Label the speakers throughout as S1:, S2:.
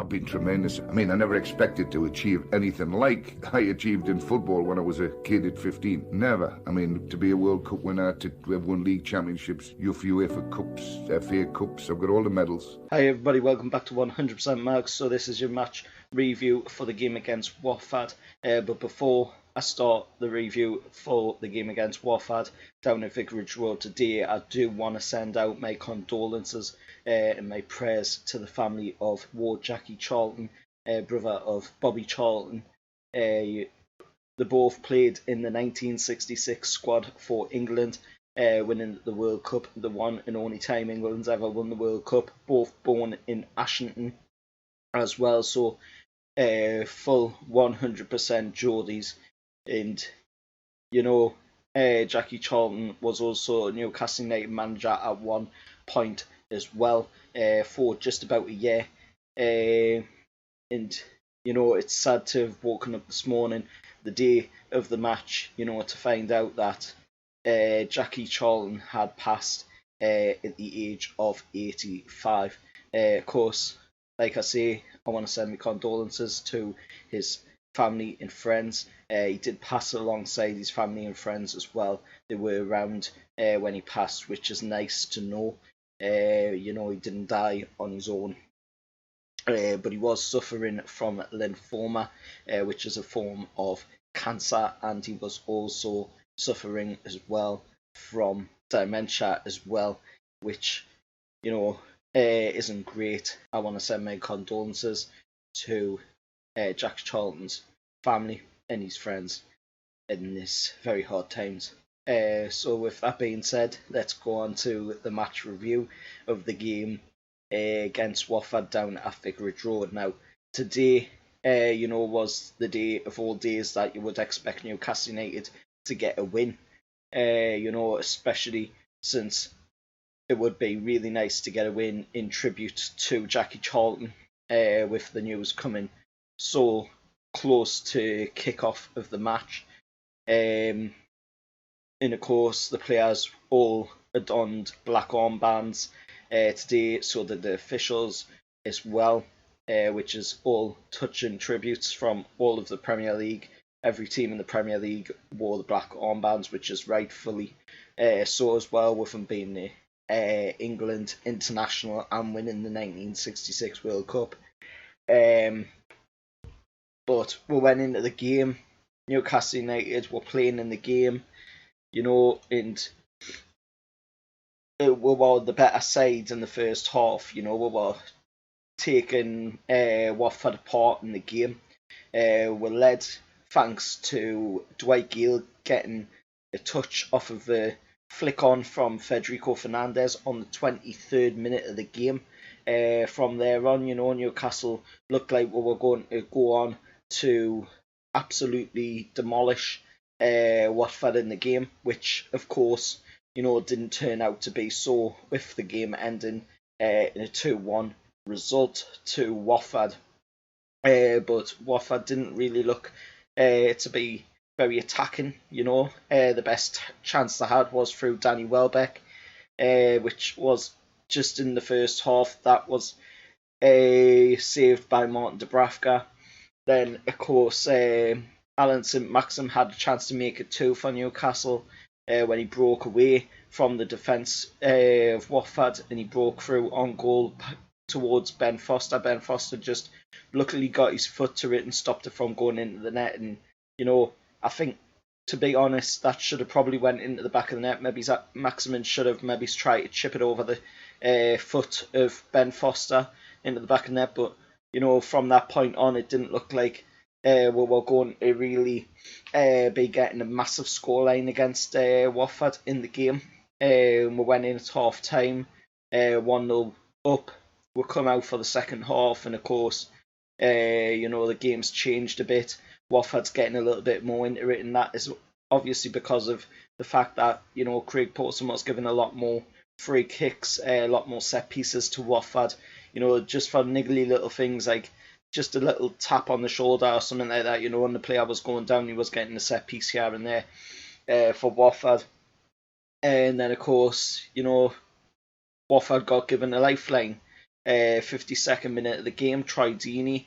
S1: I've been tremendous. I mean, I never expected to achieve anything like I achieved in football when I was a kid at 15. Never. I mean, to be a World Cup winner, to have won league championships, UEFA Cups, FA Cups, I've got all the medals.
S2: Hi everybody, welcome back to 100% Marks. So this is your match review for the game against Watford. But before I start the review for the game against Watford down at Vicarage Road today, I do want to send out my condolences and my prayers to the family of Ward Jackie Charlton, brother of Bobby Charlton. They both played in the 1966 squad for England, winning the World Cup, the one and only time England's ever won the World Cup. Both born in Ashington as well, so full 100% Geordies. And you know, Jackie Charlton was also Newcastle United manager at one point as well, for just about a year. And you know, it's sad to have woken up this morning, the day of the match, you know, to find out that Jackie Charlton had passed at the age of 85. Of course, like I say, I want to send my condolences to his family and friends. He did pass alongside his family and friends as well. They were around when he passed, which is nice to know. You know, he didn't die on his own. But he was suffering from lymphoma, which is a form of cancer, and he was also suffering as well from dementia as well, which, you know, isn't great. I want to send my condolences to Jack Charlton's family and his friends in this very hard times. So with that being said, let's go on to the match review of the game against Watford down at Vicarage Road. Now, today, you know, was the day of all days that you would expect Newcastle United to get a win. You know, especially since it would be really nice to get a win in tribute to Jackie Charlton, with the news coming so close to kick-off of the match. And of course, the players all adorned black armbands today, so did the officials as well, which is all touching tributes from all of the Premier League. Every team in the Premier League wore the black armbands, which is rightfully so as well, with them being the England international and winning the 1966 World Cup. But we went into the game. Newcastle United were playing in the game, you know, and we were the better side in the first half. You know, we were taking Watford apart in the game. We led thanks to Dwight Gale getting a touch off of the flick on from Federico Fernandez on the 23rd minute of the game. From there on, you know, Newcastle looked like we were going to go on to absolutely demolish Watford in the game, which of course, you know, didn't turn out to be so, with the game ending in a 2-1 result to Watford. But Watford didn't really look to be very attacking, you know. The best chance they had was through Danny Welbeck, which was just in the first half. That was saved by Martin Dubravka. Then, of course, Alan St-Maxim had a chance to make it 2 for Newcastle when he broke away from the defence of Watford, and he broke through on goal towards Ben Foster. Ben Foster just luckily got his foot to it and stopped it from going into the net. And, you know, I think, to be honest, that should have probably went into the back of the net. Maybe Maximin should have maybe tried to chip it over the foot of Ben Foster into the back of the net. But, you know, from that point on, it didn't look like we were going to really be getting a massive scoreline against Watford in the game. We went in at half time, 1-0 up. We come out for the second half, and of course, you know, the game's changed a bit. Watford's getting a little bit more into it, and that is obviously because of the fact that, you know, Craig Pawson was giving a lot more free kicks, a lot more set pieces to Watford, you know, just for niggly little things like just a little tap on the shoulder or something like that, you know, when the player was going down, he was getting a set piece here and there for Watford. And then, of course, you know, Watford got given a lifeline 52nd minute of the game, Troy Deeney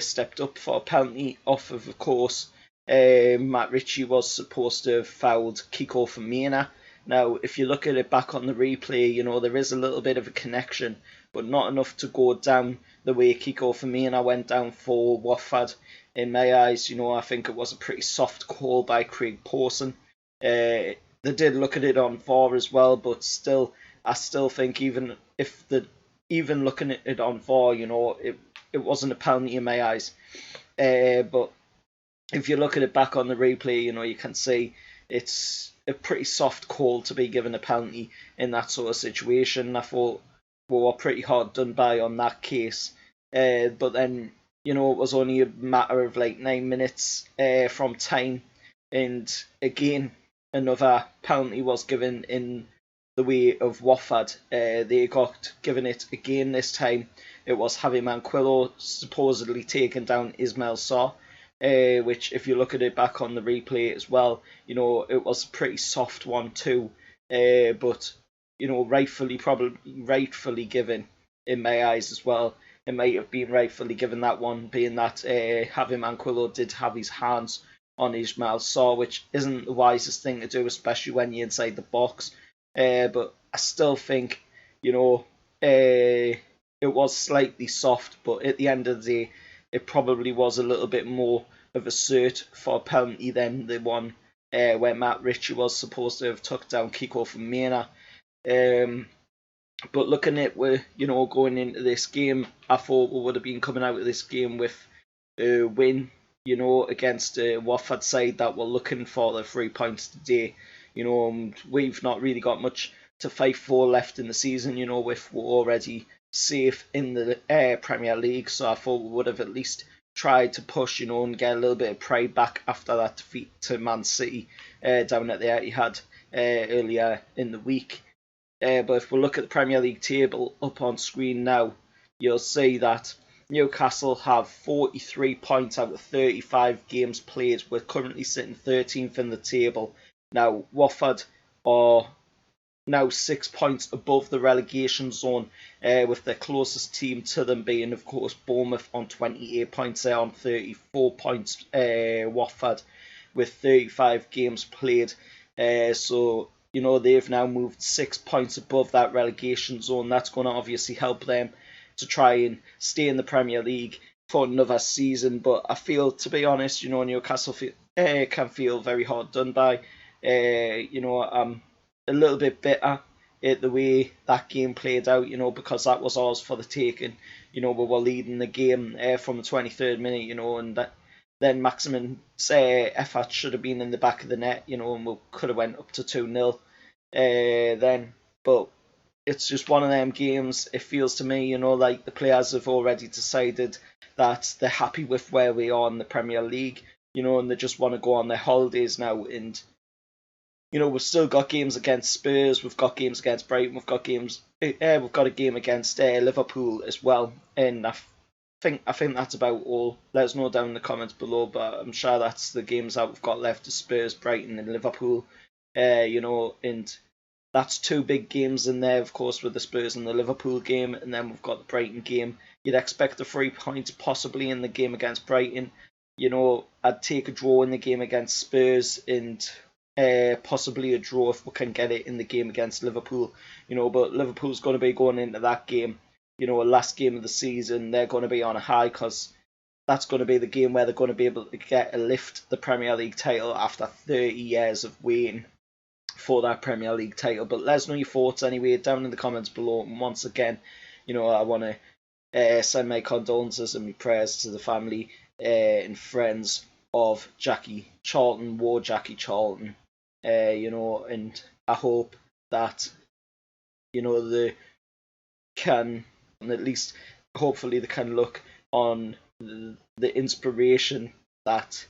S2: stepped up for a penalty off of course, Matt Ritchie was supposed to have fouled Kiko Femina. Now, if you look at it back on the replay, you know, there is a little bit of a connection, but not enough to go down the way Kiko Femina went down for Watford. In my eyes, you know, I think it was a pretty soft call by Craig Pawson. They did look at it on VAR as well, but still, I still think even looking at it on VAR, you know, it wasn't a penalty in my eyes. But if you look at it back on the replay, you know, you can see it's a pretty soft call to be given a penalty in that sort of situation. I thought we were pretty hard done by on that case. But then, you know, it was only a matter of like 9 minutes from time. And again, another penalty was given in the way of Watford. They got given it again this time. It was Javi Manquillo supposedly taking down Ismail Sarr. Which, if you look at it back on the replay as well, you know, it was a pretty soft one too. But, you know, rightfully given in my eyes as well. It might have been rightfully given, that one, being that Javi Manquillo did have his hands on Ismail Sarr, which isn't the wisest thing to do, especially when you're inside the box. But I still think, you know, it was slightly soft, but at the end of the day, it probably was a little bit more of a cert for a penalty than the one where Matt Ritchie was supposed to have took down Kiko Femina. But looking at, you know, going into this game, I thought we would have been coming out of this game with a win, you know, against a Watford side that were looking for the 3 points today. You know, we've not really got much to fight for left in the season, you know, we're already safe in the Premier League, so I thought we would have at least tried to push, you know, and get a little bit of pride back after that defeat to Man City down at the Etihad earlier in the week. But if we look at the Premier League table up on screen now, you'll see that Newcastle have 43 points out of 35 games played. We're currently sitting 13th in the table. Now, Watford are now 6 points above the relegation zone, with the closest team to them being, of course, Bournemouth on 28 points. They're on 34 points, Watford, with 35 games played. So, you know, they've now moved 6 points above that relegation zone. That's going to obviously help them to try and stay in the Premier League for another season. But I feel, to be honest, you know, Newcastle can feel very hard done by. You know, I'm a little bit bitter at the way that game played out, you know, because that was ours for the taking. You know, we were leading the game from the 23rd minute, you know, and then Maximin's effort should have been in the back of the net, you know, and we could have went up to 2-0 then. But it's just one of them games. It feels to me, you know, like the players have already decided that they're happy with where we are in the Premier League, you know, and they just want to go on their holidays now. And you know, we've still got games against Spurs, we've got games against Brighton, we've got a game against Liverpool as well, and I think that's about all. Let us know down in the comments below, but I'm sure that's the games that we've got left: Spurs, Brighton, and Liverpool. You know, and that's 2 big games in there, of course, with the Spurs and the Liverpool game, and then we've got the Brighton game. You'd expect the 3 points possibly in the game against Brighton. You know, I'd take a draw in the game against Spurs, and possibly a draw if we can get it in the game against Liverpool, you know. But Liverpool's going to be going into that game, you know, last game of the season. They're going to be on a high because that's going to be the game where they're going to be able to lift the Premier League title after 30 years of waiting for that Premier League title. But let us know your thoughts anyway down in the comments below. And once again, you know, I want to send my condolences and my prayers to the family and friends of Jackie Charlton, Jackie Charlton. You know, and I hope that, you know, they can, at least hopefully they can look on the inspiration that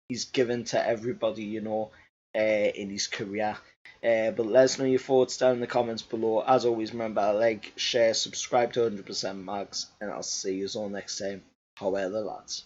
S2: he's given to everybody, you know, in his career. But let us know your thoughts down in the comments below. As always, remember, like, share, subscribe to 100% Mags, and I'll see you all next time. However, lads.